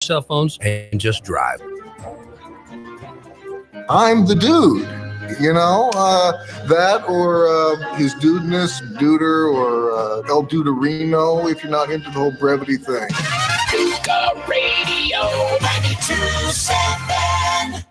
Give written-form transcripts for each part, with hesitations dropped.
cell phones and just drive. I'm the dude, that or his dudeness, duder, or El Duderino, if you're not into the whole brevity thing. Cougar Radio 92.7.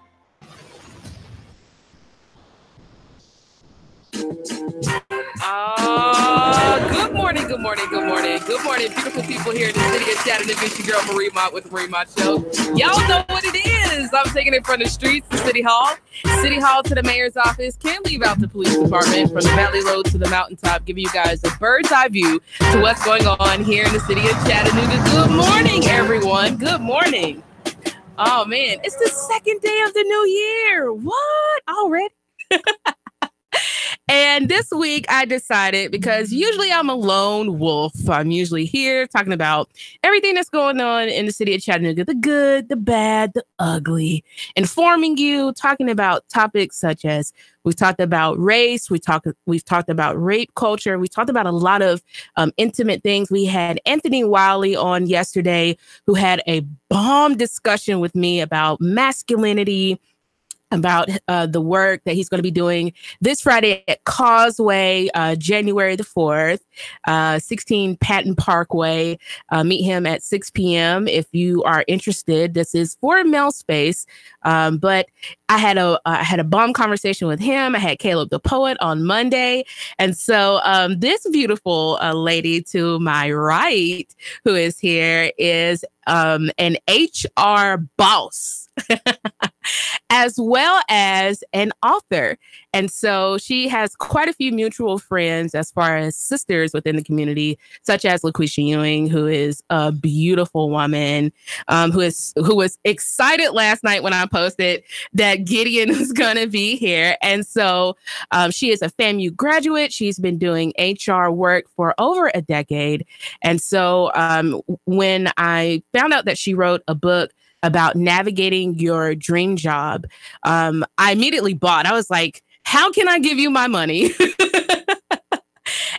Good morning, beautiful people here in the city of Chattanooga. It's your girl Mott with the Mott Show. Y'all know what it is. I'm taking it from the streets to City Hall to the mayor's office. Can't leave out the police department, from the Valley Road to the mountaintop, giving you guys a bird's eye view to what's going on here in the city of Chattanooga. Good morning, everyone. Good morning. Oh man, it's the second day of the new year. What? Already? And this week I decided, because usually I'm a lone wolf. I'm usually here talking about everything that's going on in the city of Chattanooga, the good, the bad, the ugly, informing you, talking about topics such as we've talked about race. We've talked about rape culture. We talked about a lot of intimate things. We had Anthony Wiley on yesterday, who had a bomb discussion with me about masculinity, about the work that he's going to be doing this Friday at Causeway, January the 4th, 16 Patton Parkway. Meet him at 6 p.m. if you are interested. This is for a male space, but I had a bomb conversation with him. I had Caleb the Poet on Monday. And so this beautiful lady to my right who is here is an HR boss. As well as an author. And so she has quite a few mutual friends as far as sisters within the community, such as LaQuisha Ewing, who is a beautiful woman, who was excited last night when I posted that Gideon was going to be here. And so she is a FAMU graduate. She's been doing HR work for over a decade. And so when I found out that she wrote a book about navigating your dream job, I immediately bought. I was like, how can I give you my money?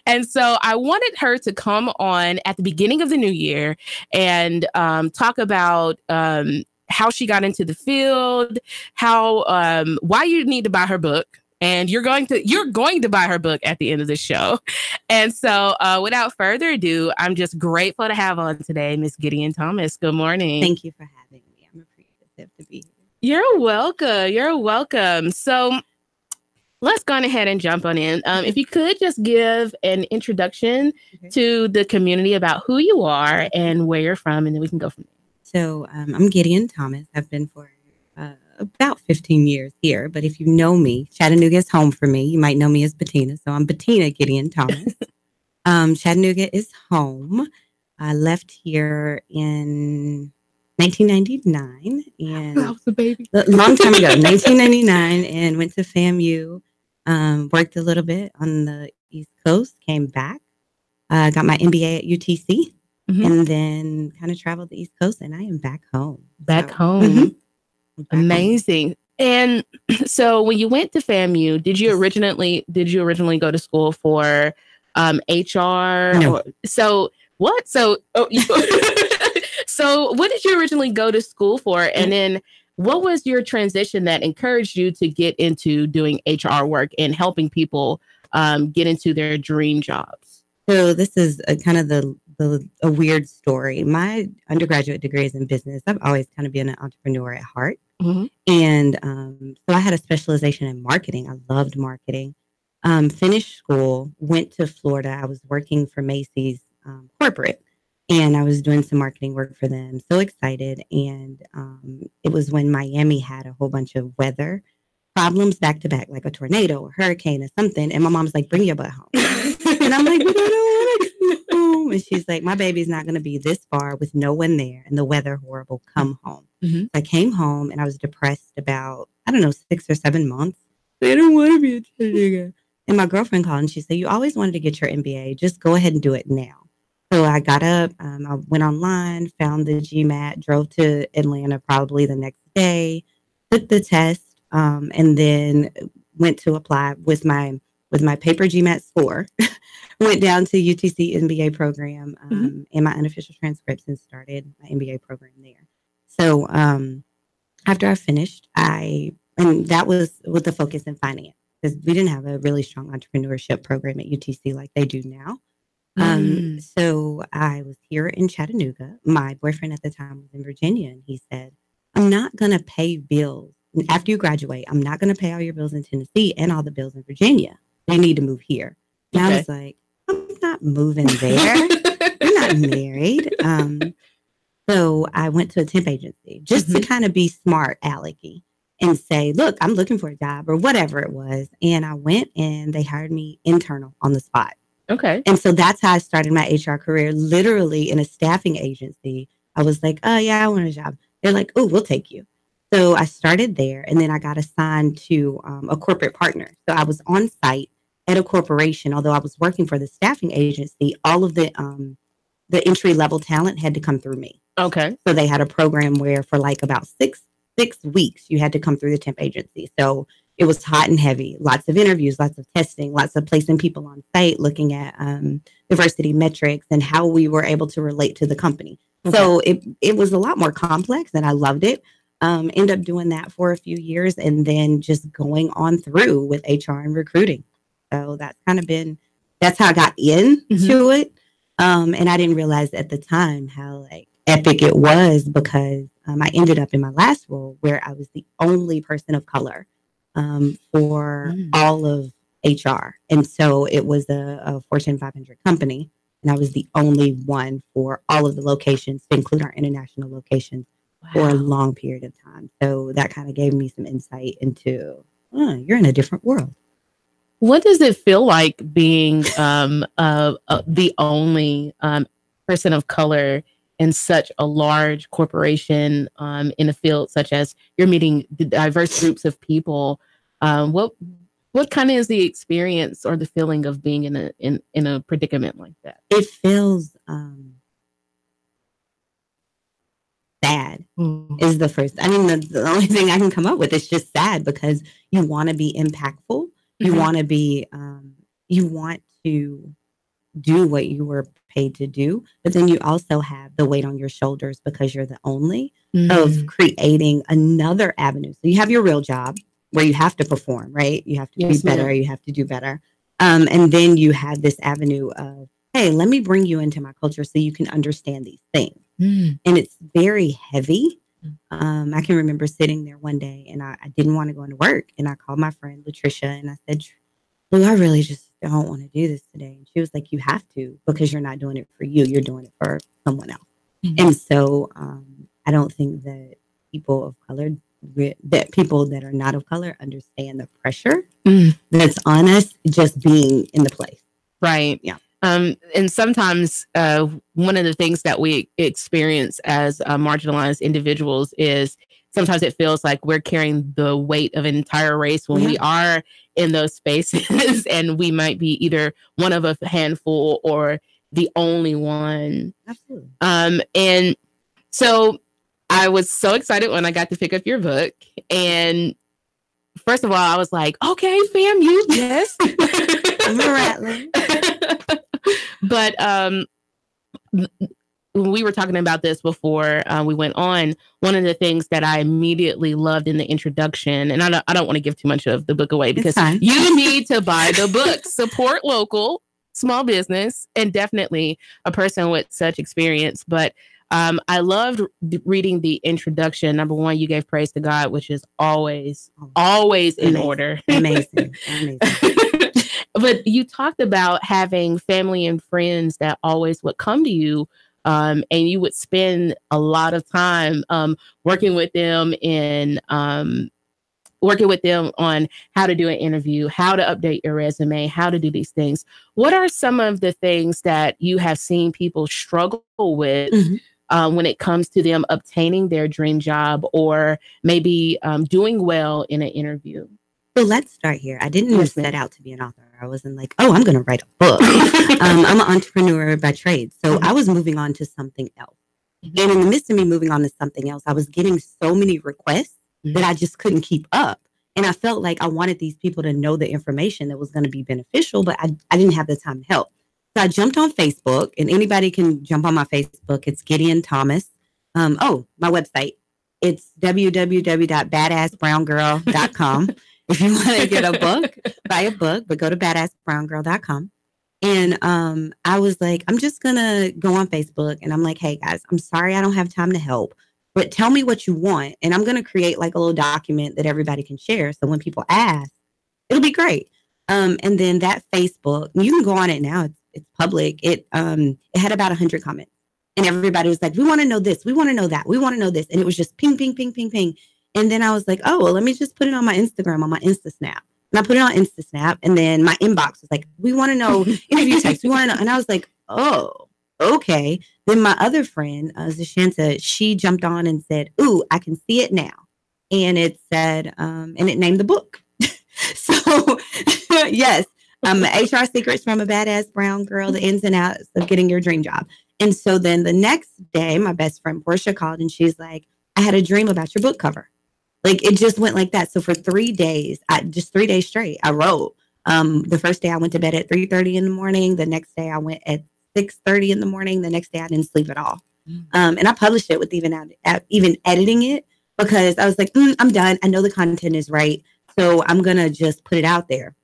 And so I wanted her to come on at the beginning of the new year and talk about how she got into the field, why you need to buy her book. And you're going to buy her book at the end of the show. And so without further ado, I'm just grateful to have on today Miss Gideon Thomas. Good morning. Thank you for having me. I'm appreciative to be here. You're welcome. So let's go ahead and jump on in. If you could just give an introduction to the community about who you are and where you're from, and then we can go from there. So I'm Gideon Thomas. I've been for about 15 years here. But if you know me, Chattanooga is home for me. You might know me as Bettina. So I'm Bettina Gideon Thomas. Chattanooga is home. I left here in 1999. And I was a baby. A long time ago, 1999, and went to FAMU. Worked a little bit on the East Coast, came back, got my MBA at UTC, and then kind of traveled the East Coast, and I am back home. Amazing. And so when you went to FAMU, did you originally go to school for HR? No. So what? So so what did you originally go to school for? And then what was your transition that encouraged you to get into doing HR work and helping people get into their dream jobs? So this is kind of a weird story. My undergraduate degree is in business. I've always kind of been an entrepreneur at heart. And so I had a specialization in marketing. I loved marketing. Finished school, went to Florida. I was working for Macy's corporate, and I was doing some marketing work for them. So excited. And it was when Miami had a whole bunch of weather problems back to back, like a tornado or hurricane or something. And my mom's like, bring your butt home. And I'm like, but I don't want to come home. And she's like, my baby's not going to be this far with no one there and the weather horrible. Come home. So I came home and I was depressed about, 6 or 7 months. I don't want to be a Chattanooga. And my girlfriend called and she said, you always wanted to get your MBA. Just go ahead and do it now. So I got up, I went online, found the GMAT, drove to Atlanta probably the next day, took the test, and then went to apply with my paper GMAT score. Went down to UTC MBA program and my unofficial transcripts and started my MBA program there. So after I finished, and that was with the focus in finance, because we didn't have a really strong entrepreneurship program at UTC like they do now. So I was here in Chattanooga. My boyfriend at the time was in Virginia, and he said, I'm not going to pay bills. After you graduate, I'm not going to pay all your bills in Tennessee and all the bills in Virginia. You need to move here. And I was like, I'm not moving there. We're not married. So I went to a temp agency just to kind of be smart, alecky, and say, look, I'm looking for a job or whatever it was. And I went and they hired me internal on the spot. Okay. And so that's how I started my HR career, literally in a staffing agency. I was like, oh, yeah, I want a job. They're like, oh, we'll take you. So I started there, and then I got assigned to a corporate partner. So I was on site at a corporation. Although I was working for the staffing agency, all of the entry-level talent had to come through me. Okay. So they had a program where for like about six weeks, you had to come through the temp agency. So it was hot and heavy, lots of interviews, lots of testing, lots of placing people on site, looking at diversity metrics and how we were able to relate to the company. Okay. So it was a lot more complex, and I loved it. End up doing that for a few years, and then just going on through with HR and recruiting. So that's how I got into it. And I didn't realize at the time how like epic it was, because I ended up in my last role where I was the only person of color for all of HR. And so it was a Fortune 500 company, and I was the only one for all of the locations, to include our international locations, for a long period of time. So that kind of gave me some insight into, you're in a different world. What does it feel like being the only person of color in such a large corporation in a field such as you're meeting diverse groups of people? What kind of is the experience or the feeling of being in a predicament like that? It feels sad is the first. I mean, the only thing I can come up with is just sad, because you want to be impactful. You want to be, you want to do what you were paid to do, but then you also have the weight on your shoulders because you're the only of creating another avenue. So you have your real job where you have to perform, right? You have to be better. You have to do better. And then you have this avenue of, hey, let me bring you into my culture so you can understand these things. And it's very heavy. I can remember sitting there one day, and I didn't want to go into work. And I called my friend Latricia, and I said, look, I really just don't want to do this today. And she was like, you have to, because you're not doing it for you. You're doing it for someone else. And so I don't think that people of color, that people that are not of color understand the pressure that's on us just being in the place. Right. Yeah. And sometimes one of the things that we experience as marginalized individuals is sometimes it feels like we're carrying the weight of an entire race when we are in those spaces, and we might be either one of a handful or the only one. Absolutely. And so I was so excited when I got to pick up your book. And first of all, I was like, okay, fam, you, yes. I'm rattling. But we were talking about this before we went on. One of the things that I immediately loved in the introduction, and I don't want to give too much of the book away, because you need to buy the book. Support local, small business, and definitely a person with such experience. But I loved reading the introduction. Number one, you gave praise to God, which is always in order. Amazing. But you talked about having family and friends that always would come to you, and you would spend a lot of time working with them on how to do an interview, how to update your resume, how to do these things. What are some of the things that you have seen people struggle with when it comes to them obtaining their dream job, or maybe doing well in an interview? So let's start here. I didn't set out to be an author. I wasn't like, oh, I'm going to write a book. I'm an entrepreneur by trade. So I was moving on to something else. And in the midst of me moving on to something else, I was getting so many requests that I just couldn't keep up. And I felt like I wanted these people to know the information that was going to be beneficial, but I didn't have the time to help. So I jumped on Facebook, and anybody can jump on my Facebook. It's Gideon Thomas. My website, It's www.badassbrowngirl.com. If you want to get a book, buy a book, but go to badassbrowngirl.com. And I was like, I'm just going to go on Facebook. And I'm like, hey, guys, I'm sorry I don't have time to help, but tell me what you want. And I'm going to create like a little document that everybody can share. So when people ask, it'll be great. And then that Facebook, you can go on it now. It's public. It had about 100 comments. And everybody was like, we want to know this. We want to know that. We want to know this. And it was just ping, ping, ping, ping, ping. And then I was like, oh, well, let me just put it on my Instagram, on my InstaSnap. And I put it on InstaSnap. And then my inbox was like, we want to know interview text. We want to know. And I was like, oh, okay. Then my other friend, Zashanta, she jumped on and said, ooh, I can see it now. And it said, and it named the book. So, yes, HR Secrets from a Badass Brown Girl, the ins and outs of getting your dream job. And so then the next day, my best friend Portia called and she's like, I had a dream about your book cover. Like it just went like that. So for 3 days, just 3 days straight, I wrote. The first day I went to bed at 3:30 in the morning. The next day I went at 6:30 in the morning. The next day I didn't sleep at all. And I published it with even editing it because I was like, I'm done. I know the content is right. So I'm going to just put it out there.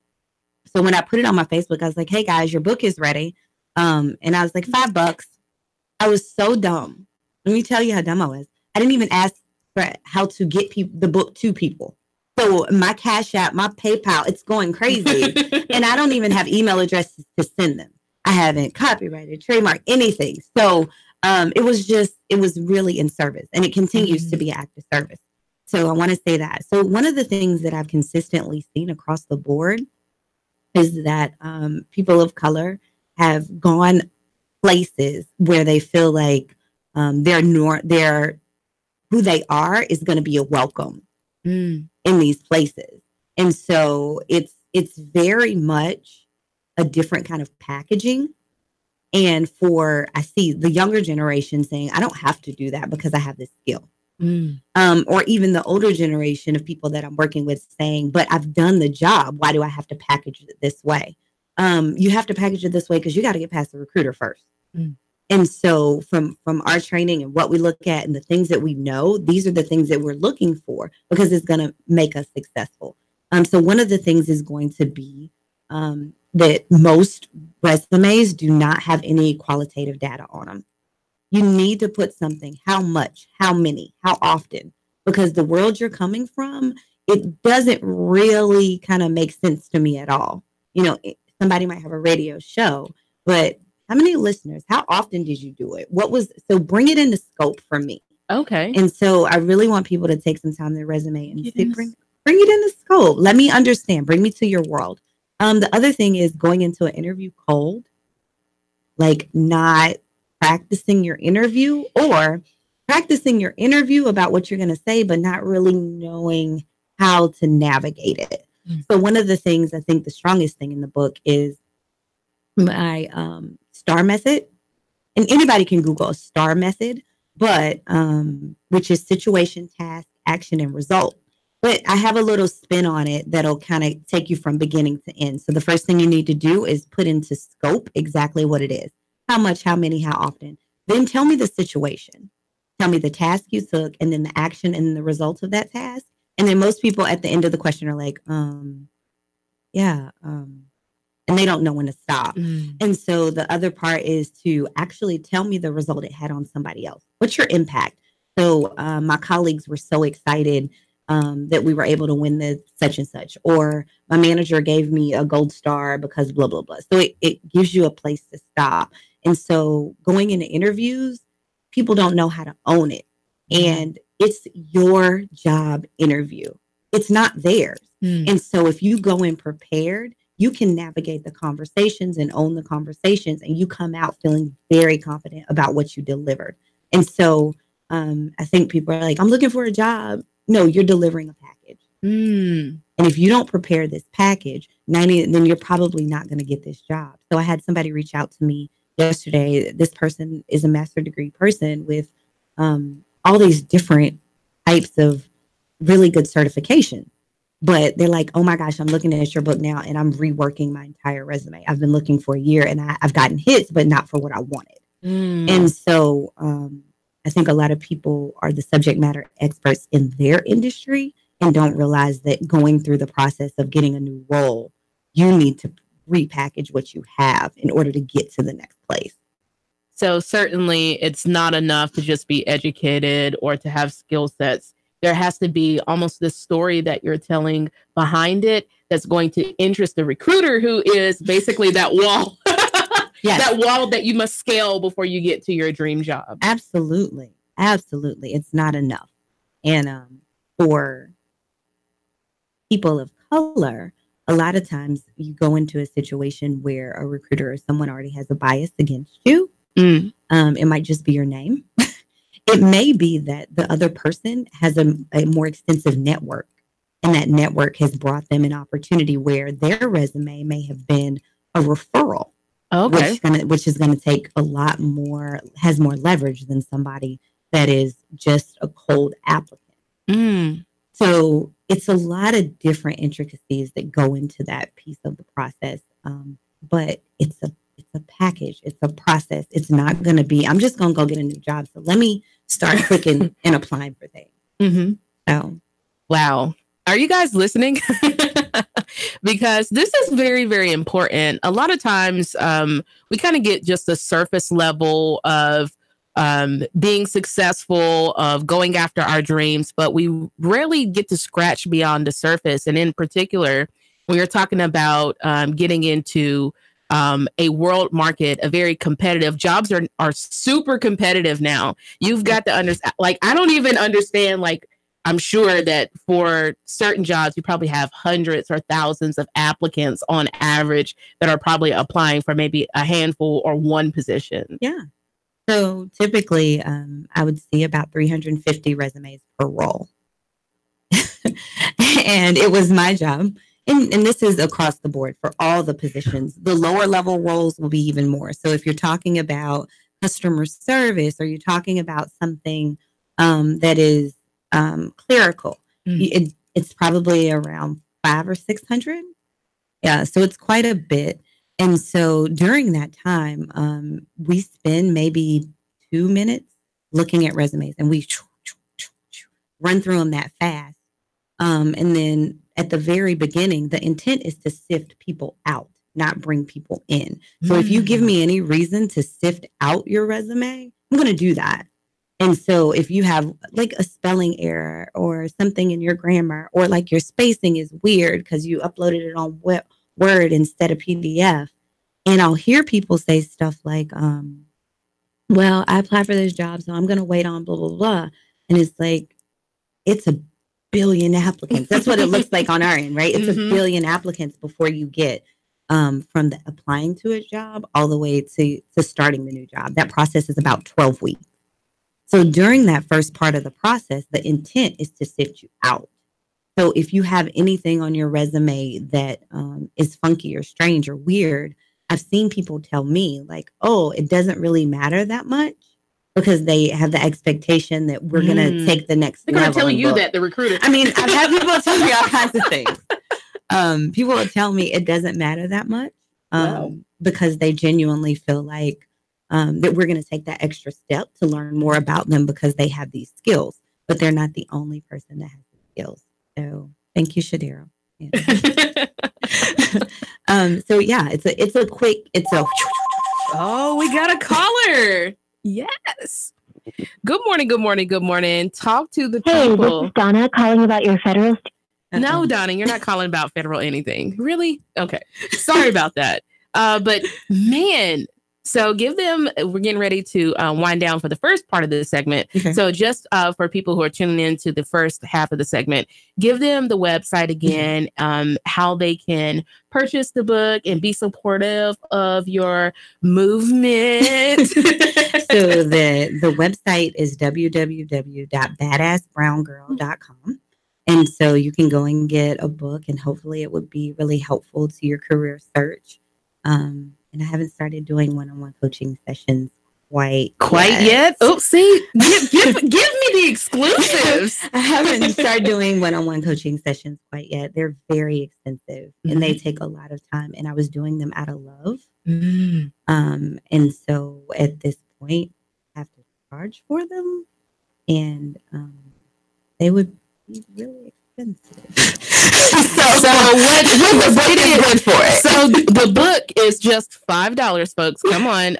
So when I put it on my Facebook, I was like, hey guys, your book is ready. And I was like, $5. I was so dumb. Let me tell you how dumb I was. I didn't even ask for how to get the book to people. So my Cash App, my PayPal, it's going crazy. And I don't even have email addresses to send them. I haven't copyrighted, trademark, anything. So it was really in service. And it continues to be an act of service. So I want to say that. So one of the things that I've consistently seen across the board is that people of color have gone places where they feel like they're who they are is going to be a welcome in these places. And so it's very much a different kind of packaging. And I see the younger generation saying, I don't have to do that because I have this skill. Or even the older generation of people that I'm working with saying, but I've done the job. Why do I have to package it this way? You have to package it this way because you got to get past the recruiter first. And so from our training and what we look at and the things that we know, these are the things that we're looking for because it's going to make us successful. So one of the things is going to be that most resumes do not have any qualitative data on them. You need to put something, how much, how many, how often, because the world you're coming from, it doesn't really kind of make sense to me at all. You know, somebody might have a radio show, but how many listeners? How often did you do it? So bring it into scope for me. Okay. And so I really want people to take some time in their resume and bring it into scope. Let me understand. Bring me to your world. The other thing is going into an interview cold, like not practicing your interview or practicing your interview about what you're going to say, but not really knowing how to navigate it. So one of the things I think the strongest thing in the book is my STAR method. And anybody can Google a STAR method, but which is situation, task, action, and result. But I have a little spin on it that'll kind of take you from beginning to end. So the first thing you need to do is put into scope exactly what it is. How much, how many, how often. Then tell me the situation. Tell me the task you took and then the action and the results of that task. And then most people at the end of the question are like, and they don't know when to stop. And so the other part is to actually tell me the result it had on somebody else. What's your impact? So my colleagues were so excited that we were able to win the such and such, or my manager gave me a gold star because blah, blah, blah. So it gives you a place to stop. And so going into interviews, people don't know how to own it. And it's your job interview. It's not theirs. And so if you go in prepared, you can navigate the conversations and own the conversations, and you come out feeling very confident about what you delivered. And so I think people are like, I'm looking for a job. No, you're delivering a package. And if you don't prepare this package, then you're probably not going to get this job. So I had somebody reach out to me yesterday. This person is a master's degree person with all these different types of really good certification. But they're like, oh my gosh, I'm looking at your book now and I'm reworking my entire resume. I've been looking for a year and I've gotten hits, but not for what I wanted. And so I I think a lot of people are the subject matter experts in their industry and don't realize that going through the process of getting a new role, you need to repackage what you have in order to get to the next place. So certainly it's not enough to just be educated or to have skill sets. There has to be almost this story that you're telling behind it that's going to interest the recruiter, who is basically that wall, Yes. that wall that you must scale before you get to your dream job. Absolutely. Absolutely. It's not enough. And for people of color, a lot of times you go into a situation where a recruiter or someone already has a bias against you. It might just be your name. It may be that the other person has a more extensive network, and that network has brought them an opportunity where their resume may have been a referral. Okay. Which is going to take a lot more, has more leverage than somebody that is just a cold applicant. So it's a lot of different intricacies that go into that piece of the process. But it's a package. It's a process. It's not going to be, I'm just going to go get a new job. So let me start clicking and applying for things. So, wow. Are you guys listening? Because this is very, very important. A lot of times we kind of get just the surface level of being successful, of going after our dreams, but we rarely get to scratch beyond the surface. And in particular, when you're talking about getting into a world market, a very competitive, jobs are super competitive now. You've got to understand, like, I don't even understand, like, I'm sure that for certain jobs, you probably have hundreds or thousands of applicants on average that are probably applying for maybe a handful or one position. Yeah. So typically, I would see about 350 resumes per role. And it was my job. And this is across the board for all the positions. The lower level roles will be even more. So if you're talking about customer service, or you're talking about something that is clerical, it's probably around 500 or 600. Yeah, so it's quite a bit. And so during that time, we spend maybe 2 minutes looking at resumes, and we run through them that fast. And then at the very beginning, the intent is to sift people out, not bring people in. So if you give me any reason to sift out your resume, I'm going to do that. And so if you have like a spelling error or something in your grammar, or like your spacing is weird because you uploaded it on Word instead of PDF, and I'll hear people say stuff like, well, I applied for this job, so I'm going to wait on blah, blah, blah. And it's like, it's a billion applicants. That's what it looks like on our end, right? It's a billion applicants before you get from the applying to a job all the way to starting the new job. That process is about 12 weeks. So during that first part of the process, the intent is to sift you out. So if you have anything on your resume that is funky or strange or weird, I've seen people tell me like, oh, it doesn't really matter that much, because they have the expectation that we're going to take the next level. They're going to tell you that, the recruiter. I mean, I've had people tell me all kinds of things. People will tell me it doesn't matter that much because they genuinely feel like that we're going to take that extra step to learn more about them because they have these skills, but they're not the only person that has the skills. So thank you, Shadira. Yeah. So yeah, it's a oh, we got a caller. Yes. Good morning. Good morning. Good morning. Talk to the people. Hey, this is Donna calling about your federal. No, Donna, you're not calling about federal anything. Really? Okay. Sorry about that. But man, so give them, we're getting ready to wind down for the first part of the segment. Okay. So just for people who are tuning in to the first half of the segment, give them the website again, how they can purchase the book and be supportive of your movement. So the website is www.badassbrown.com. And so you can go and get a book, and hopefully it would be really helpful to your career search. And I haven't started doing one-on-one coaching sessions quite yet. Oh, see, give me the exclusives. I haven't started doing one-on-one coaching sessions quite yet. They're very expensive and they take a lot of time. And I was doing them out of love. And so at this point, I have to charge for them, and they would be really expensive. So what did it for it? So the book is just $5, folks. Come on,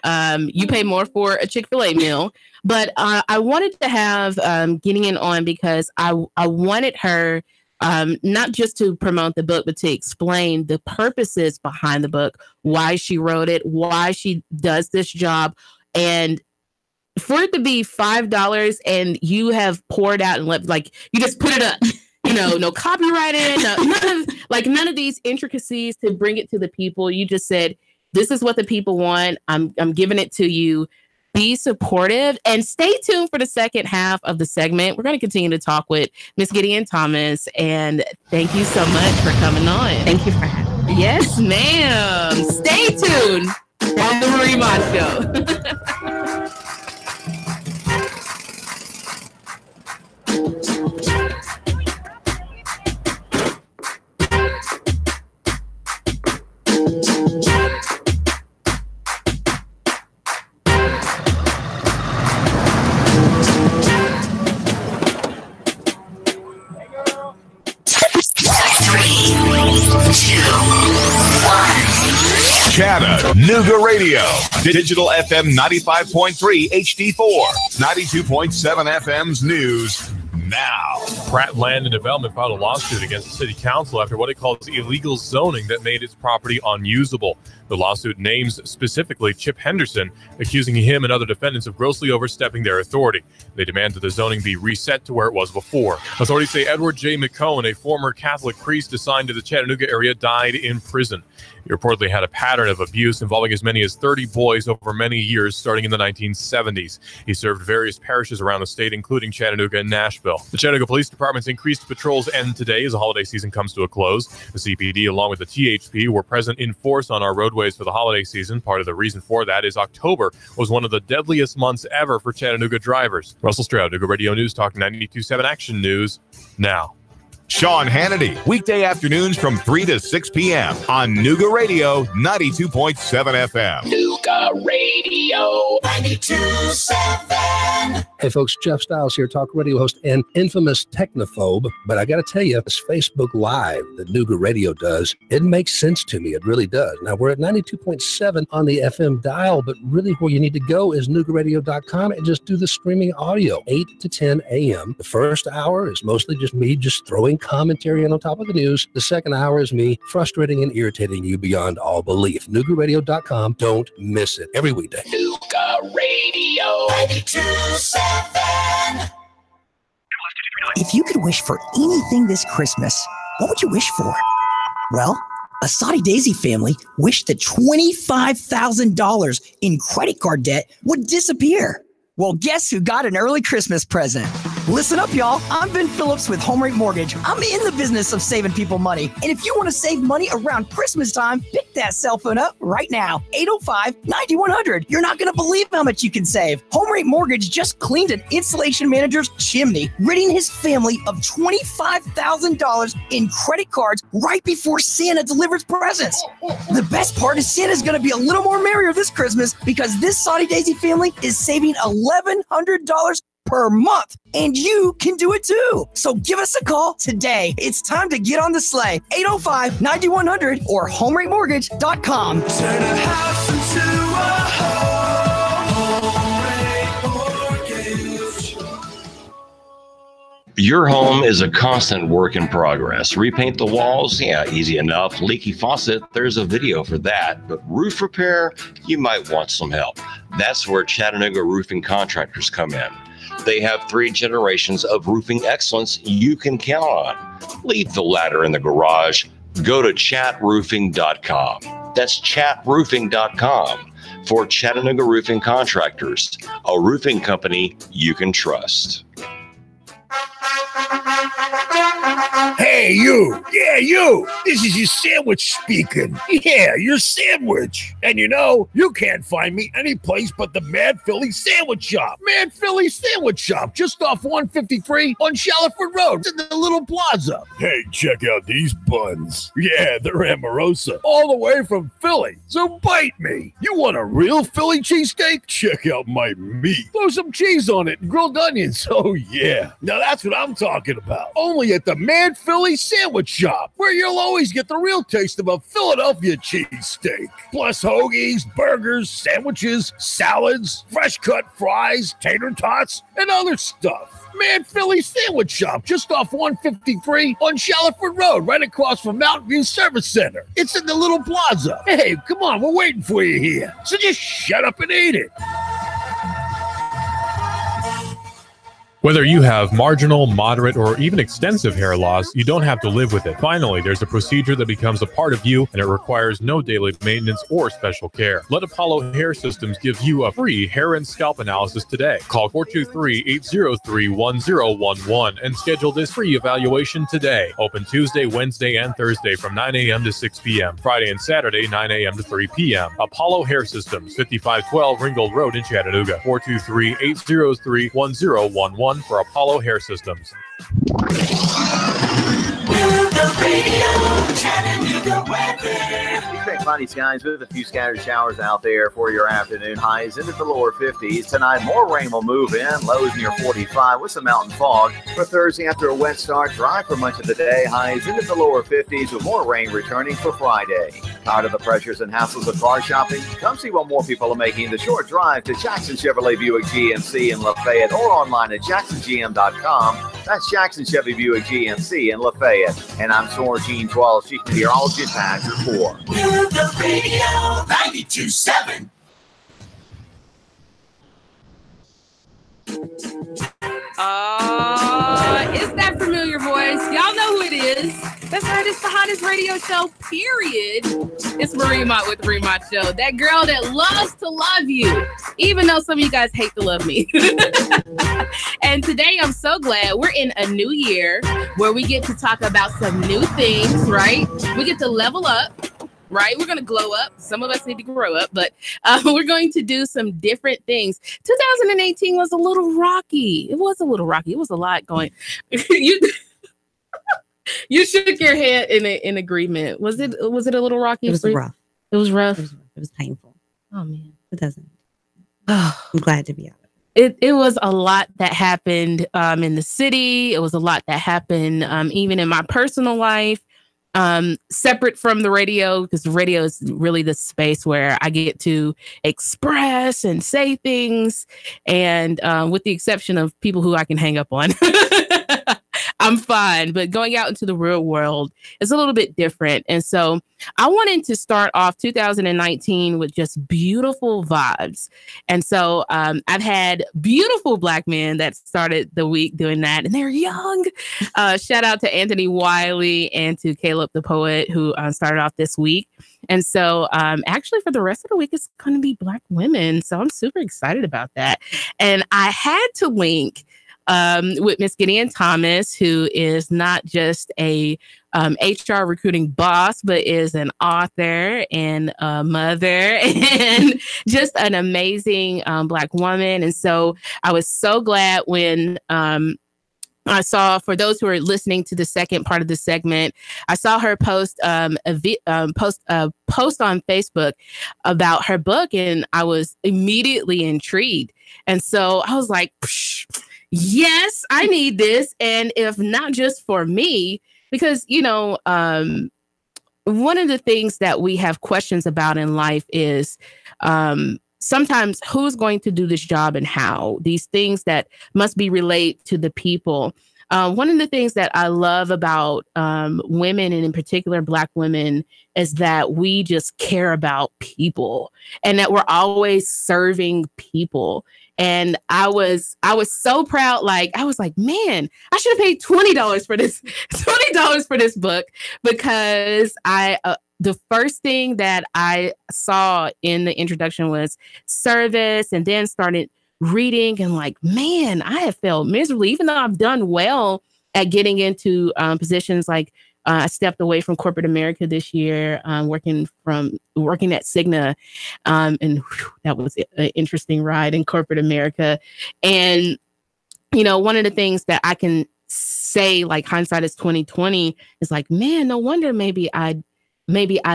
you pay more for a Chick-fil-A meal. But I wanted to have Gideon on because I wanted her not just to promote the book, but to explain the purposes behind the book, why she wrote it, why she does this job, and for it to be $5 and you have poured out and left, like you just put it up. No copyright in, none of these intricacies to bring it to the people. You just said, this is what the people want. I'm giving it to you. Be supportive and stay tuned for the second half of the segment. We're going to continue to talk with Miss Gideon Thomas. And thank you so much for coming on. Thank you for having me. Yes, ma'am. Stay tuned on the Marie Mott Show. Chattanooga Radio, Digital FM 95.3 HD4, 92.7 FM's news now. Pratt Land and Development filed a lawsuit against the city council after what it calls illegal zoning that made its property unusable. The lawsuit names specifically Chip Henderson, accusing him and other defendants of grossly overstepping their authority. They demand that the zoning be reset to where it was before. Authorities say Edward J. McCone, a former Catholic priest assigned to the Chattanooga area, died in prison. He reportedly had a pattern of abuse involving as many as 30 boys over many years, starting in the 1970s. He served various parishes around the state, including Chattanooga and Nashville. The Chattanooga Police Department's increased patrols end today as the holiday season comes to a close. The CPD, along with the THP, were present in force on our roadways for the holiday season. Part of the reason for that is October was one of the deadliest months ever for Chattanooga drivers. Russell Stroud, Nooga Radio News Talk 92.7 Action News now. Sean Hannity, weekday afternoons from 3 to 6 p.m. on Nooga Radio 92.7 FM. Nooga Radio 92.7. Hey folks, Jeff Stiles here, talk radio host and infamous technophobe. But I got to tell you, this Facebook Live that Nooga Radio does, it makes sense to me. It really does. Now, we're at 92.7 on the FM dial, but really where you need to go is NoogaRadio.com and just do the streaming audio, 8 to 10 a.m. The first hour is mostly just me just throwing commentary on top of the news. The second hour is me frustrating and irritating you beyond all belief. NoogaRadio.com. Don't miss it every weekday. Nooga Radio 92.7. If you could wish for anything this Christmas, what would you wish for? Well, a Saudi Daisy family wished that $25,000 in credit card debt would disappear. Well, guess who got an early Christmas present? Listen up, y'all. I'm Ben Phillips with Home Rate Mortgage. I'm in the business of saving people money. And if you want to save money around Christmas time, pick that cell phone up right now. 805-9100. You're not going to believe how much you can save. Home Rate Mortgage just cleaned an installation manager's chimney, ridding his family of $25,000 in credit cards right before Santa delivers presents. The best part is Santa's going to be a little more merrier this Christmas because this Saudi Daisy family is saving $1,100 per month, and you can do it too. So give us a call today. It's time to get on the sleigh. 805-9100 or homeratemortgage.com. Turn a house into a home. Mortgage. Your home is a constant work in progress. Repaint the walls? Yeah, easy enough. Leaky faucet? There's a video for that. But roof repair? You might want some help. That's where Chattanooga Roofing Contractors come in. They have 3 generations of roofing excellence you can count on. Leave the ladder in the garage. Go to chatroofing.com. That's chatroofing.com for Chattanooga Roofing Contractors, a roofing company you can trust. Hey, Hey, you. Yeah, you. This is your sandwich speaking. Yeah, your sandwich. And you know, you can't find me any place but the Mad Philly Sandwich Shop. Mad Philly Sandwich Shop, just off 153 on Shaliford Road. It's in the little plaza. Hey, check out these buns. Yeah, they're Amorosa. All the way from Philly. So bite me. You want a real Philly cheesesteak? Check out my meat. Throw some cheese on it and grilled onions. Oh, yeah. Now that's what I'm talking about. Only at the Mad Philly Sandwich Shop, where you'll always get the real taste of a Philadelphia cheesesteak. Plus hoagies, burgers, sandwiches, salads, fresh cut fries, tater tots, and other stuff. Mad Philly Sandwich Shop, just off 153 on Shaliford Road, right across from Mountain View Service Center. It's in the little plaza. Hey, come on, we're waiting for you here. So just shut up and eat it. Whether you have marginal, moderate, or even extensive hair loss, you don't have to live with it. Finally, there's a procedure that becomes a part of you, and it requires no daily maintenance or special care. Let Apollo Hair Systems give you a free hair and scalp analysis today. Call 423-803-1011 and schedule this free evaluation today. Open Tuesday, Wednesday, and Thursday from 9 a.m. to 6 p.m. Friday and Saturday, 9 a.m. to 3 p.m. Apollo Hair Systems, 5512 Ringgold Road in Chattanooga. 423-803-1011. For Apollo Hair Systems. Expect cloudy skies with a few scattered showers out there for your afternoon. Highs into the lower 50s. Tonight, more rain will move in. Lows near 45 with some mountain fog. For Thursday, after a wet start, dry for much of the day. Highs into the lower 50s with more rain returning for Friday. Tired of the pressures and hassles of car shopping? Come see what more people are making the short drive to Jackson Chevrolet Buick GMC in Lafayette or online at jacksongm.com. That's Jackson Chevy Buick GMC in Lafayette. And I'm Sorgene 12. She can hear all she has for. The radio 92.7. Is that familiar voice? Y'all know who it is. That's right, it's the hottest radio show, period. It's Marie Mott with the Marie Mott Show. That girl that loves to love you, even though some of you guys hate to love me. And today I'm so glad we're in a new year where we get to talk about some new things, right? We get to level up. Right? We're going to glow up. Some of us need to grow up, but we're going to do some different things. 2018 was a little rocky. It was a little rocky. It was a lot going. You shook your head in agreement. Was it a little rocky? It was rough. It was rough. It was painful. Oh man. It doesn't. I'm glad to be out of it. It was a lot that happened in the city. It was a lot that happened even in my personal life. Separate from the radio, because the radio is really the space where I get to express and say things, and with the exception of people who I can hang up on, I'm fine. But going out into the real world is a little bit different. And so I wanted to start off 2019 with just beautiful vibes. And so I've had beautiful Black men that started the week doing that, and they're young. Shout out to Anthony Wiley and to Caleb the Poet, who started off this week. And so actually for the rest of the week, it's going to be Black women. So I'm super excited about that. And I had to link with Miss Gideon Thomas, who is not just a HR recruiting boss, but is an author and a mother and just an amazing Black woman. And so I was so glad when I saw, for those who are listening to the second part of the segment, I saw her post a post on Facebook about her book, and I was immediately intrigued. And so I was like, yes, I need this. And if not just for me, because, you know, one of the things that we have questions about in life is sometimes who's going to do this job and how, these things that must be relayed to the people. One of the things that I love about women, and in particular Black women, is that we just care about people and that we're always serving people. And I was so proud. Like, I was like, man, I should have paid $20 for this, $20 for this book, because the first thing that I saw in the introduction was service, and then started reading and like, man, I have failed miserably, even though I've done well at getting into positions like I stepped away from corporate America this year, working at Cigna, and that was an interesting ride in corporate America. And one of the things that I can say, like hindsight is 2020, is like, man, no wonder maybe I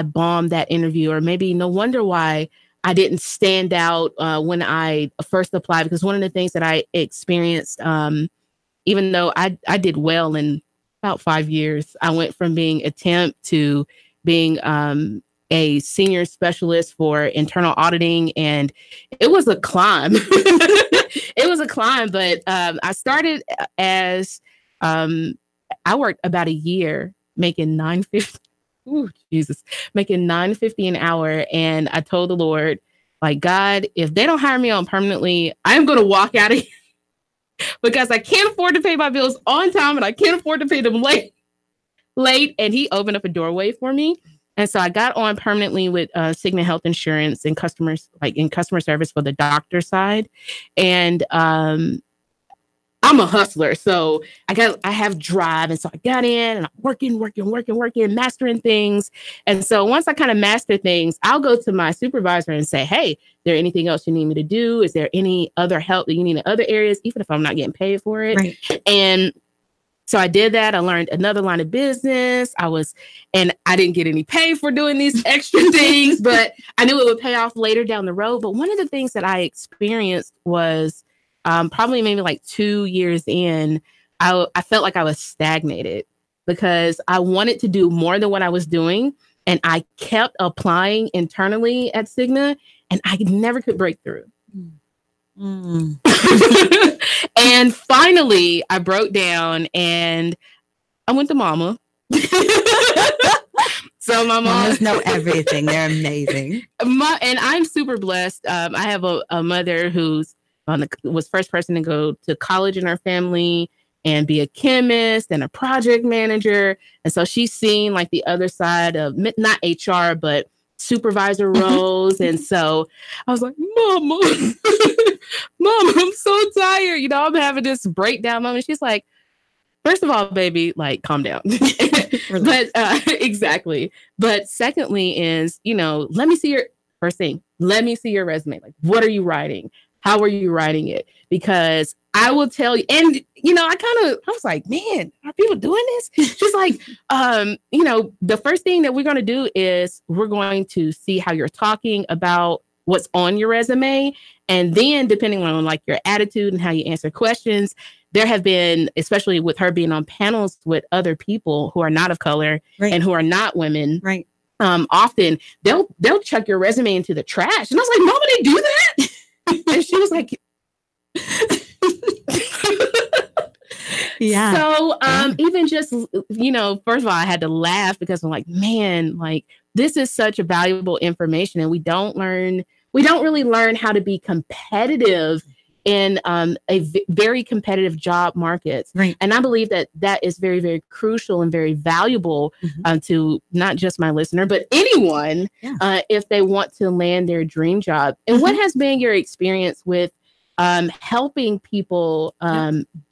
bombed that interview, or maybe no wonder why I didn't stand out when I first applied. Because one of the things that I experienced, even though I did well in about 5 years, I went from being a temp to being a senior specialist for internal auditing, and it was a climb. It was a climb, but I started as I worked about a year making $9.50. Ooh, Jesus, making $9.50 an hour, and I told the Lord, like, God, if they don't hire me on permanently, I'm going to walk out of here. Because I can't afford to pay my bills on time, and I can't afford to pay them late. And he opened up a doorway for me. And so I got on permanently with Cigna Health Insurance and customers, like in customer service for the doctor side. And I'm a hustler. So I have drive. And so I got in and I'm working, mastering things. And so once I kind of master things, I'll go to my supervisor and say, hey, is there anything else you need me to do? Is there any other help that you need in other areas, even if I'm not getting paid for it? Right. And so I did that. I learned another line of business. And I didn't get any pay for doing these extra things, but I knew it would pay off later down the road. But one of the things that I experienced was probably maybe like 2 years in, I felt like I was stagnated because I wanted to do more than what I was doing. And I kept applying internally at Cigna, and I never could break through. Mm. And finally, I broke down and I went to Mama. So my moms know everything. They're amazing. And I'm super blessed. I have a mother who's was first person to go to college in our family and be a chemist and a project manager. And so she's seen like the other side of not HR, but supervisor roles. And so I was like, Mama, Mama, I'm so tired. I'm having this breakdown moment. She's like, first of all, baby, like, calm down. But exactly. But secondly is, let me see your resume. Like, what are you writing? How are you writing it? Because I will tell you, and I was like, man, are people doing this? She's like, the first thing that we're going to do is we're going to see how you're talking about what's on your resume. And then depending on like your attitude and how you answer questions, there have been, especially with her being on panels with other people who are not of color and who are not women. Right. Often they'll chuck your resume into the trash. And I was like, Mama, they do that? And she was like, yeah. So even just, first of all, I had to laugh because I'm like, man, like this is such a valuable information. And we don't really learn how to be competitive in very competitive job markets. Right. And I believe that is very, very crucial and very valuable to not just my listener, but anyone, if they want to land their dream job. And what has been your experience with helping people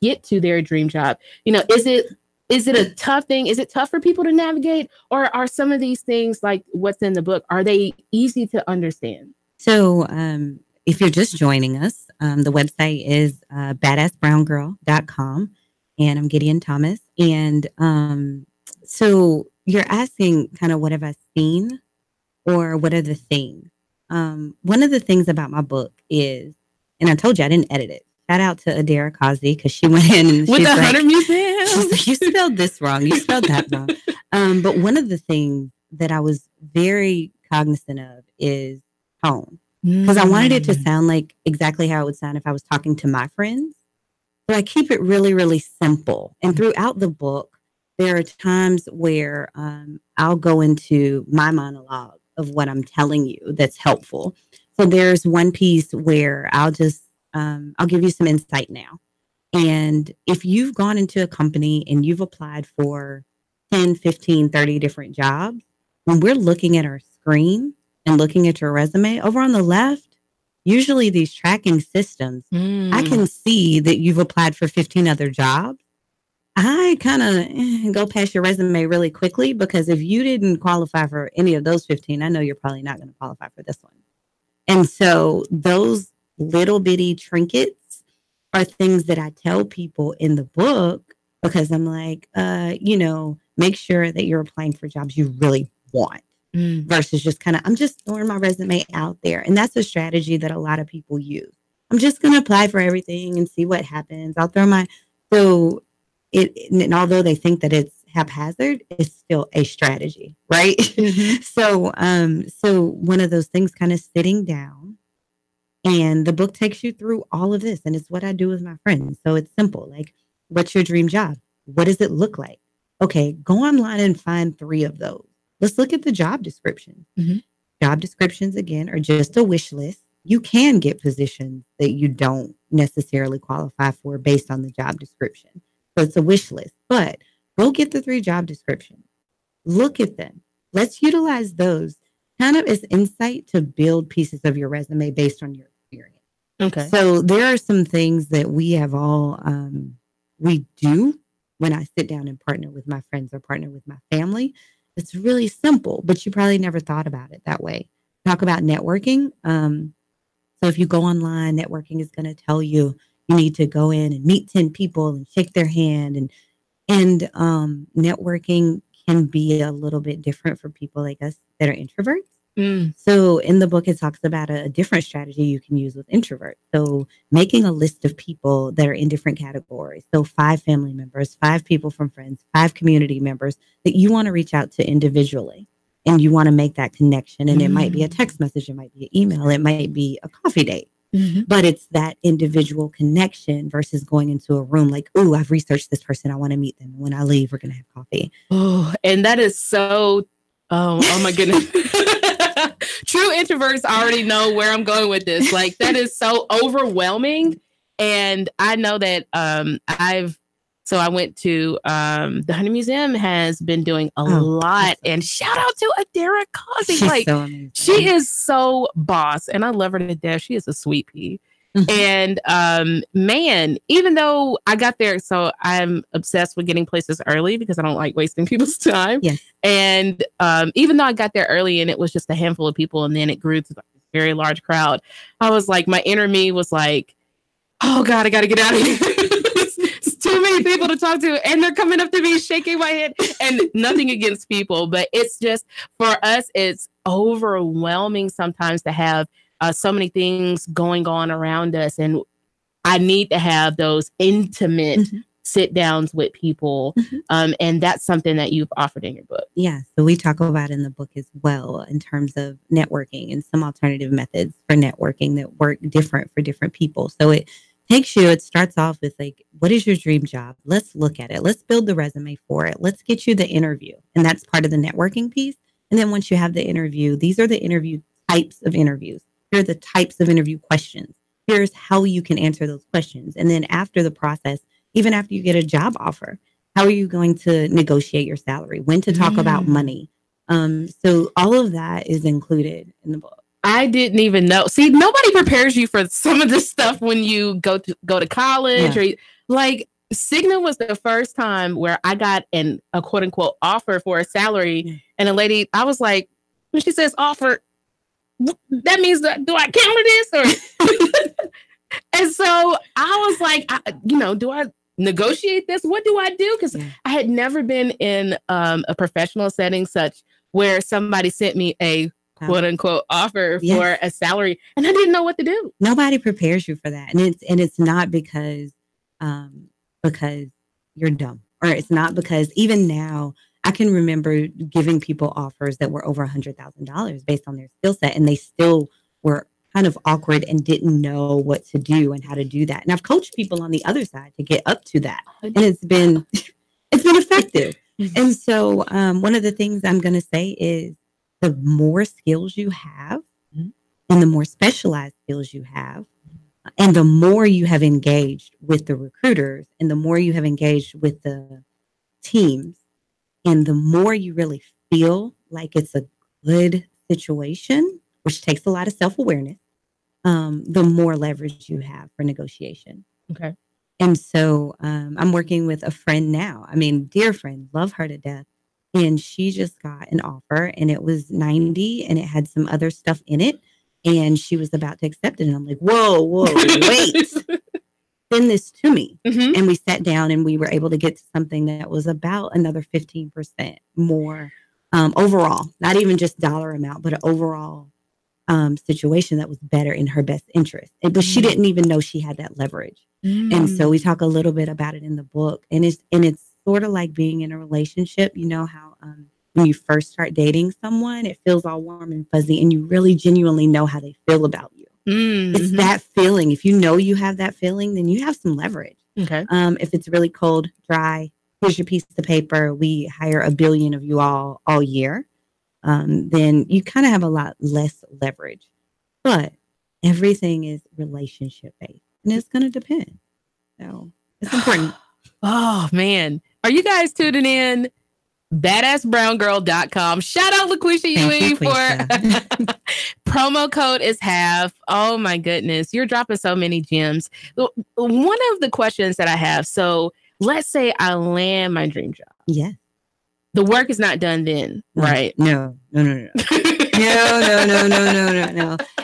get to their dream job? Is it a tough thing? Is it tough for people to navigate? Or are some of these things like what's in the book, are they easy to understand? So if you're just joining us, the website is badassbrowngirl.com, and I'm Gideon Thomas. And so you're asking kind of what have I seen or what are the things? One of the things about my book is, and I told you I didn't edit it. Shout out to Adara Kazi because she went in and with she's the like, 100 Museum. She's like, you spelled this wrong. You spelled that wrong. But one of the things that I was very cognizant of is tone. Because I wanted it to sound like exactly how it would sound if I was talking to my friends. But I keep it really, really simple. And throughout the book, there are times where I'll go into my monologue of what I'm telling you that's helpful. So there's one piece where I'll give you some insight now. And if you've gone into a company and you've applied for 10, 15, 30 different jobs, when we're looking at our screen and looking at your resume over on the left, usually these tracking systems, I can see that you've applied for 15 other jobs. I kind of go past your resume really quickly because if you didn't qualify for any of those 15, I know you're probably not going to qualify for this one. And so those little bitty trinkets are things that I tell people in the book because I'm like, make sure that you're applying for jobs you really want versus just kind of, I'm just throwing my resume out there. And that's a strategy that a lot of people use. I'm just going to apply for everything and see what happens. I'll throw and although they think that it's haphazard, it's still a strategy, right? Mm-hmm. So one of those things, kind of sitting down, and the book takes you through all of this, and it's what I do with my friends. So it's simple. Like, what's your dream job? What does it look like? Okay, go online and find 3 of those. Let's look at the job description. Mm-hmm. Job descriptions, again, are just a wish list. You can get positions that you don't necessarily qualify for based on the job description. So it's a wish list, but go get the 3 job descriptions. Look at them. Let's utilize those kind of as insight to build pieces of your resume based on your experience. Okay. So there are some things that we have all, we do when I sit down and partner with my friends or partner with my family. It's really simple, but you probably never thought about it that way. Talk about networking. So if you go online, networking is going to tell you need to go in and meet 10 people and shake their hand. And networking can be a little bit different for people like us that are introverts. So in the book, it talks about a different strategy you can use with introverts. So making a list of people that are in different categories. So 5 family members, 5 people from friends, 5 community members that you want to reach out to individually. And you want to make that connection. And it might be a text message. It might be an email. It might be a coffee date. Mm-hmm. But it's that individual connection versus going into a room like, oh, I've researched this person. I want to meet them. When I leave, we're going to have coffee. Oh, and that is so, oh my goodness. True introverts already know where I'm going with this. Like, that is so overwhelming. And I know that I went to the Honey Museum has been doing a lot. And shout out to Adara Causey. Like, so she is so boss. And I love her to death. She is a sweet pea. Mm-hmm. And man, even though I got there, so I'm obsessed with getting places early because I don't like wasting people's time. Yes. And even though I got there early and it was just a handful of people and then it grew to a very large crowd, I was like, my inner me was like, oh God, I got to get out of here. Too many people to talk to, and they're coming up to me shaking my head. And nothing against people, but it's just, for us, it's overwhelming sometimes to have so many things going on around us. And I need to have those intimate sit downs with people. And that's something that you've offered in your book. Yeah. So we talk about in the book as well in terms of networking and some alternative methods for networking that work different for different people. So it starts off with like, what is your dream job? Let's look at it. Let's build the resume for it. Let's get you the interview. And that's part of the networking piece. And then once you have the interview, these are the interview types of interviews. Here are the types of interview questions. Here's how you can answer those questions. And then after the process, even after you get a job offer, how are you going to negotiate your salary? When to talk about money? So all of that is included in the book. I didn't even know. See, nobody prepares you for some of this stuff when you go to college. Yeah. Or like, Cigna was the first time where I got a quote unquote offer for a salary. And a lady, I was like, when she says offer, that means that, do I counter this? Or and so I was like, do I negotiate this? What do I do? Because I had never been in a professional setting such where somebody sent me a quote unquote offer for a salary, and I didn't know what to do. Nobody prepares you for that, and it's not because you're dumb, or it's not because even now I can remember giving people offers that were over $100,000 based on their skill set, and they still were kind of awkward and didn't know what to do and how to do that. And I've coached people on the other side to get up to that, and it's been effective. And so one of the things I'm going to say is, the more skills you have and the more specialized skills you have, and the more you have engaged with the recruiters and the more you have engaged with the teams, and the more you really feel like it's a good situation, which takes a lot of self-awareness, the more leverage you have for negotiation. Okay. And so I'm working with a friend now. I mean, dear friend, love her to death. And she just got an offer and it was 90 and it had some other stuff in it. And she was about to accept it. And I'm like, whoa, wait. Send this to me. Mm-hmm. And we sat down and we were able to get to something that was about another 15% more overall, not even just dollar amount, but an overall situation that was better in her best interest. But she didn't even know she had that leverage. And so we talk a little bit about it in the book. And it's sort of like being in a relationship. You know how when you first start dating someone, it feels all warm and fuzzy and you really genuinely know how they feel about you. Mm-hmm. It's that feeling. If you know you have that feeling, then you have some leverage. Okay. If it's really cold, dry, here's your piece of paper. We hire 1 billion of you all year. Then you kind of have a lot less leverage. But everything is relationship based. And it's going to depend. So it's important. Oh, man. Are you guys tuning in? Badassbrowngirl.com. Shout out LaQuisha Ewing for promo code is half. Oh, my goodness. You're dropping so many gems. One of the questions that I have. So let's say I land my dream job. Yeah. The work is not done then, right? No. No.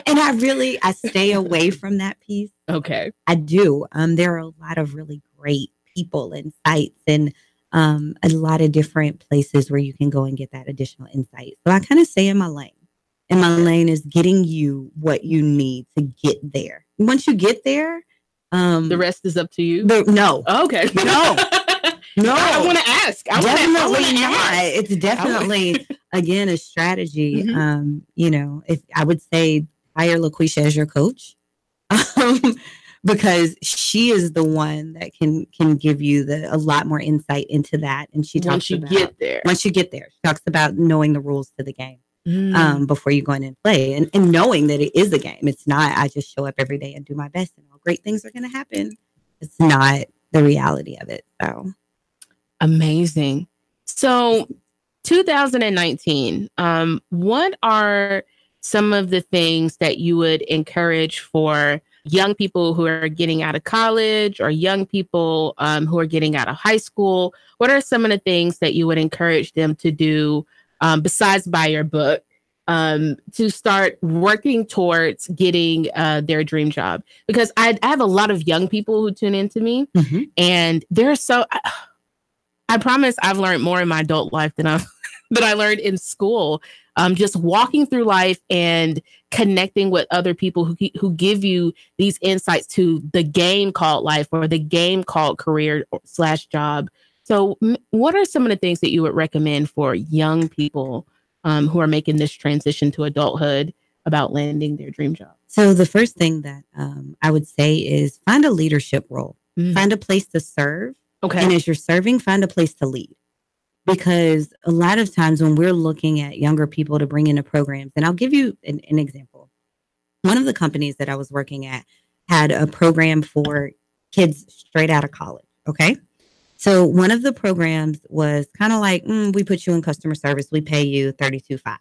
And I stay away from that piece. Okay. I do. There are a lot of really great people and sites and a lot of different places where you can go and get that additional insight. So I kind of stay in my lane. And my lane is getting you what you need to get there. Once you get there, the rest is up to you. No. Okay. No, I want to ask. Definitely not. It's definitely, again, a strategy. Mm-hmm. If I would say hire LaQuisha as your coach, because she is the one that can give you a lot more insight into that. And she talks once you get there, she talks about knowing the rules to the game before you go in and play, and knowing that it is a game. It's not I just show up every day and do my best and all great things are going to happen. It's not the reality of it. So. Amazing. So 2019, what are some of the things that you would encourage for young people who are getting out of college or young people who are getting out of high school? What are some of the things that you would encourage them to do besides buy your book to start working towards getting their dream job? Because I have a lot of young people who tune into me and they're so... I promise I've learned more in my adult life than I learned in school. Just walking through life and connecting with other people who give you these insights to the game called life or the game called career/job. So what are some of the things that you would recommend for young people who are making this transition to adulthood about landing their dream job? So the first thing that I would say is find a leadership role, find a place to serve. Okay. And as you're serving, find a place to lead. Because a lot of times when we're looking at younger people to bring into programs, and I'll give you an example. One of the companies that I was working at had a program for kids straight out of college. Okay. So one of the programs was kind of like, we put you in customer service. We pay you $32,500.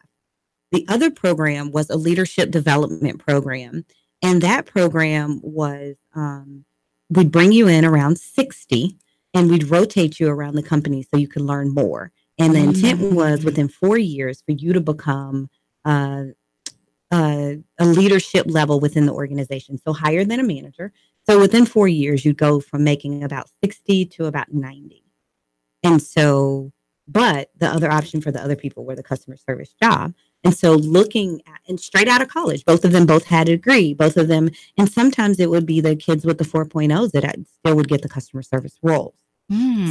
The other program was a leadership development program. And that program was, we'd bring you in around 60 and we'd rotate you around the company so you can learn more. And the intent was within 4 years for you to become a leadership level within the organization. So higher than a manager. So within 4 years, you'd go from making about 60 to about 90. And so, but the other option for the other people were the customer service job. And so looking at, and straight out of college, both had a degree, both of them. And sometimes it would be the kids with the 4.0s that still would get the customer service roles.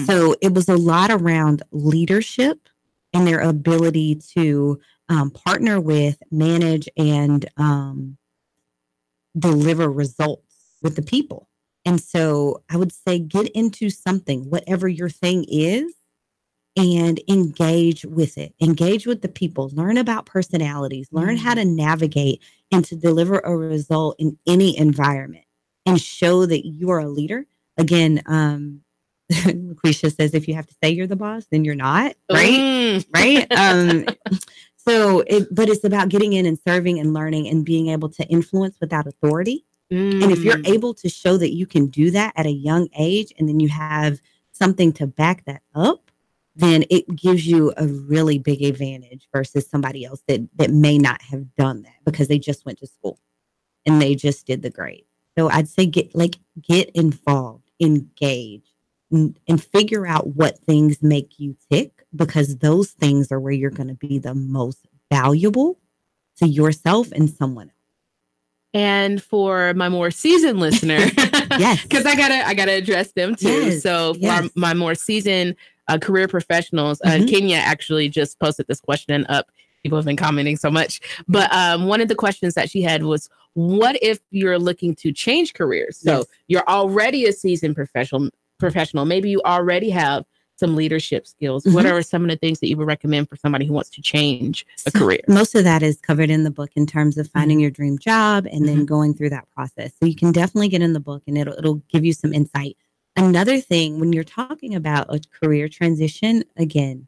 So it was a lot around leadership and their ability to partner with, manage, and deliver results with the people. And so I would say get into something, whatever your thing is, and engage with it. Engage with the people. Learn about personalities. Learn how to navigate and to deliver a result in any environment and show that you are a leader. Again, LaQuisha says if you have to say you're the boss, then you're not, right? Right? But it's about getting in and serving and learning and being able to influence without authority And if you're able to show that you can do that at a young age, and then you have something to back that up, then it gives you a really big advantage versus somebody else that may not have done that because they just went to school and they just did the grade. So I'd say get involved, engage, and figure out what things make you tick, because those things are where you're going to be the most valuable to yourself and someone else. And for my more seasoned listener, yes, because I gotta address them too. Yes, so for my more seasoned career professionals, Kenya actually just posted this question up. People have been commenting so much, but one of the questions that she had was, what if you're looking to change careers? So you're already a seasoned professional. Maybe you already have some leadership skills. What are some of the things that you would recommend for somebody who wants to change a career? Most of that is covered in the book in terms of finding your dream job and then going through that process. So you can definitely get in the book and it'll give you some insight. Another thing, when you're talking about a career transition, again,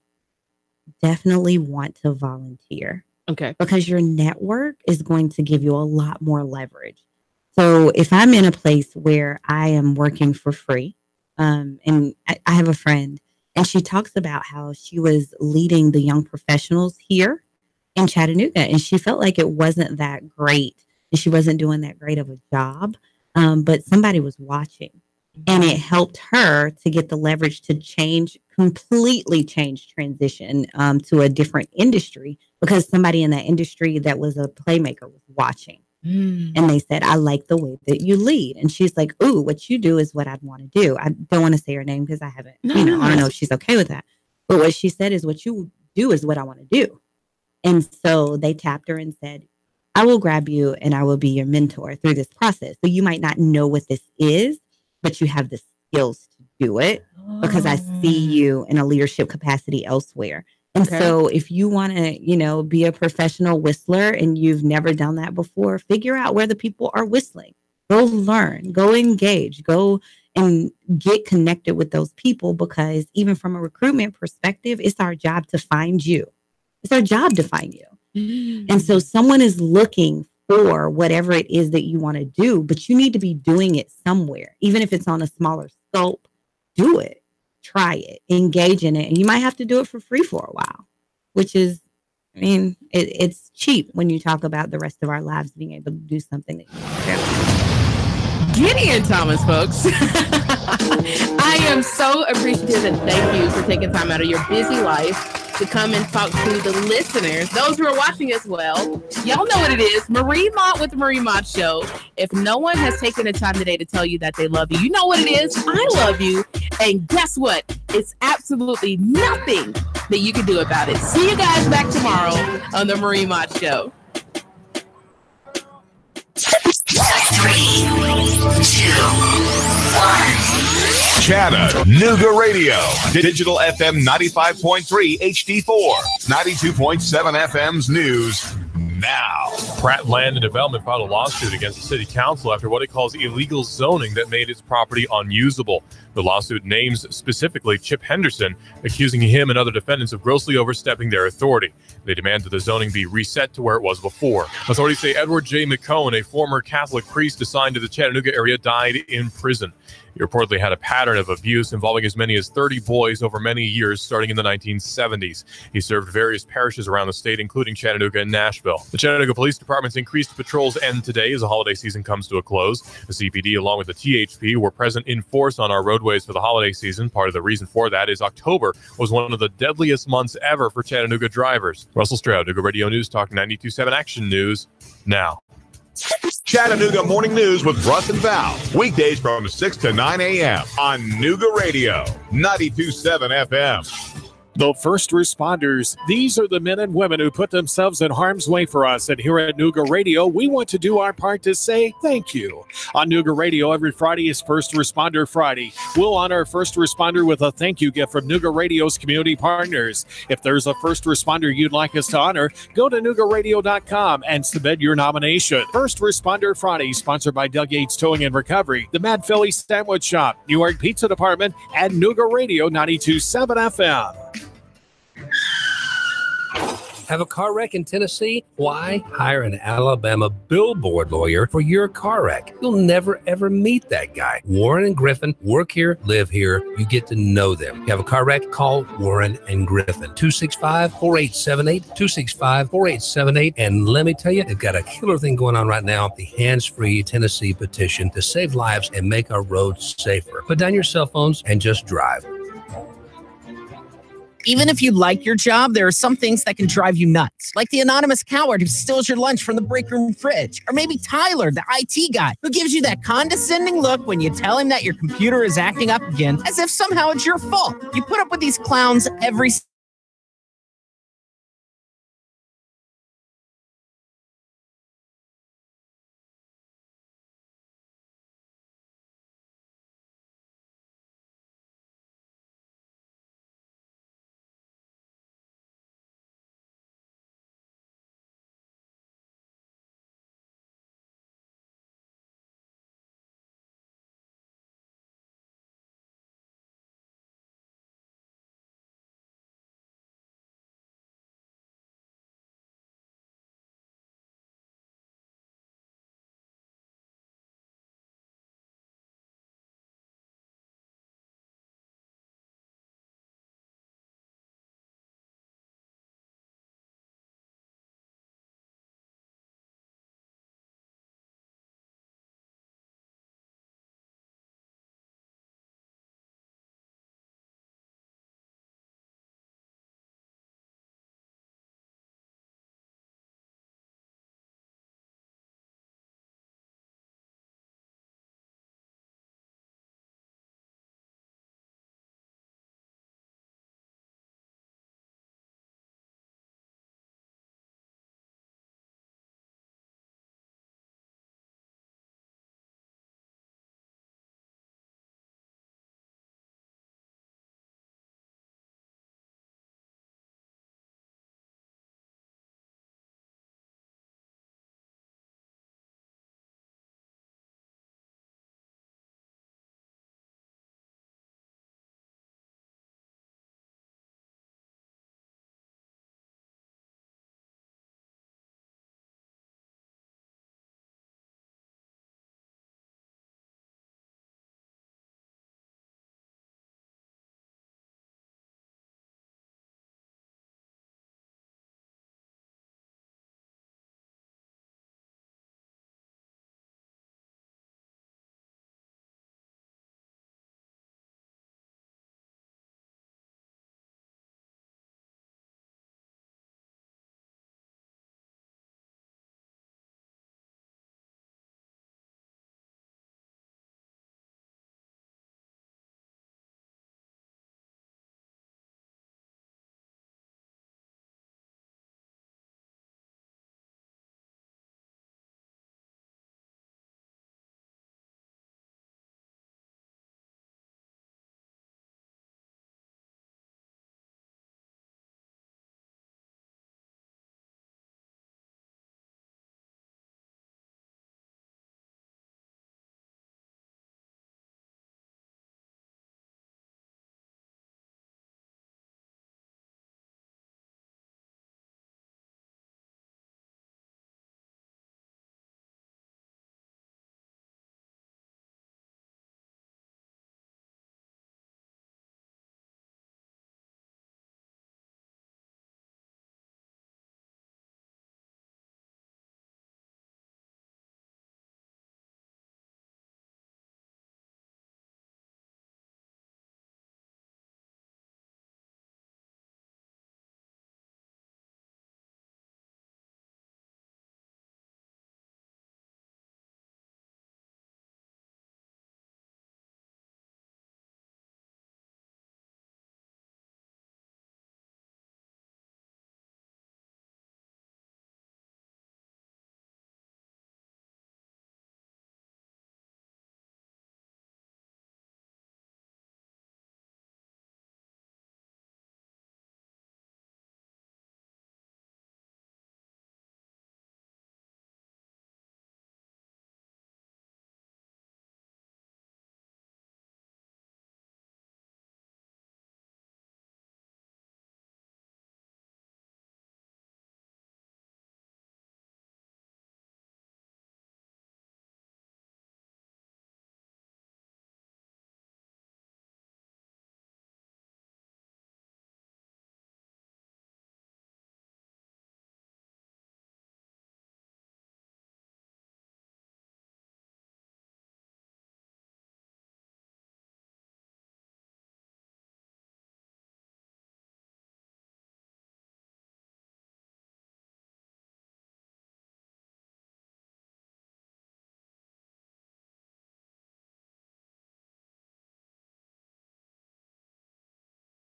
definitely want to volunteer. Okay. Because your network is going to give you a lot more leverage. So if I'm in a place where I am working for free, and I have a friend, and she talks about how she was leading the young professionals here in Chattanooga, and she felt like it wasn't that great, and she wasn't doing that great of a job, but somebody was watching, and it helped her to get the leverage to completely transition to a different industry, because somebody in that industry that was a playmaker was watching. And they said, I like the way that you lead. And she's like, ooh, what you do is what I'd want to do. I don't want to say her name because I haven't, I don't know if she's okay with that. But what she said is, what you do is what I want to do. And so they tapped her and said, I will grab you and I will be your mentor through this process. So you might not know what this is, but you have the skills to do it because I see you in a leadership capacity elsewhere. And so if you want to, be a professional whistler and you've never done that before, figure out where the people are whistling. Go learn, go engage, go and get connected with those people, because even from a recruitment perspective, it's our job to find you. It's our job to find you. And so someone is looking for whatever it is that you want to do, but you need to be doing it somewhere. Even if it's on a smaller scope, do it. Try it, engage in it. And you might have to do it for free for a while, which is, it's cheap when you talk about the rest of our lives being able to do something that you Gideon Thomas, folks. I am so appreciative and thank you for taking time out of your busy life to come and talk to the listeners, those who are watching as well. Y'all know what it is. Marie Mott with the Marie Mott Show. If no one has taken the time today to tell you that they love you, you know what it is. I love you. And guess what? It's absolutely nothing that you can do about it. See you guys back tomorrow on the Marie Mott Show. 3, 2, 1. Chattanooga Radio, Digital FM 95.3 HD4, 92.7 FM's news now. Pratt Land and Development filed a lawsuit against the city council after what it calls illegal zoning that made its property unusable. The lawsuit names specifically Chip Henderson, accusing him and other defendants of grossly overstepping their authority. They demand that the zoning be reset to where it was before. Authorities say Edward J. McCone, a former Catholic priest assigned to the Chattanooga area, died in prison. He reportedly had a pattern of abuse involving as many as 30 boys over many years, starting in the 1970s. He served various parishes around the state, including Chattanooga and Nashville. The Chattanooga Police Department's increased patrols end today as the holiday season comes to a close. The CPD, along with the THP, were present in force on our roadways for the holiday season. Part of the reason for that is October was one of the deadliest months ever for Chattanooga drivers. Russell Stroud, Nooga Radio News Talk 92.7 Action News now. Chattanooga Morning News with Russ and Val. Weekdays from 6 to 9 a.m. on Nooga Radio, 92.7 FM. The first responders, these are the men and women who put themselves in harm's way for us. And here at Nooga Radio, we want to do our part to say thank you. On Nooga Radio, every Friday is First Responder Friday. We'll honor a first responder with a thank you gift from Nooga Radio's community partners. If there's a first responder you'd like us to honor, go to NoogaRadio.com and submit your nomination. First Responder Friday, sponsored by Doug Yates Towing and Recovery, the Mad Philly Sandwich Shop, New York Pizza Department, and Nooga Radio 92.7 FM. Have a car wreck in Tennessee? Why hire an Alabama billboard lawyer for your car wreck? You'll never, ever meet that guy. Warren and Griffin work here, live here. You get to know them. You have a car wreck? Call Warren and Griffin. 265-4878, 265-4878. And let me tell you, they've got a killer thing going on right now, the Hands-Free Tennessee petition to save lives and make our roads safer. Put down your cell phones and just drive. Even if you like your job, there are some things that can drive you nuts, like the anonymous coward who steals your lunch from the break room fridge, or maybe Tyler, the IT guy, who gives you that condescending look when you tell him that your computer is acting up again, as if somehow it's your fault. You put up with these clowns every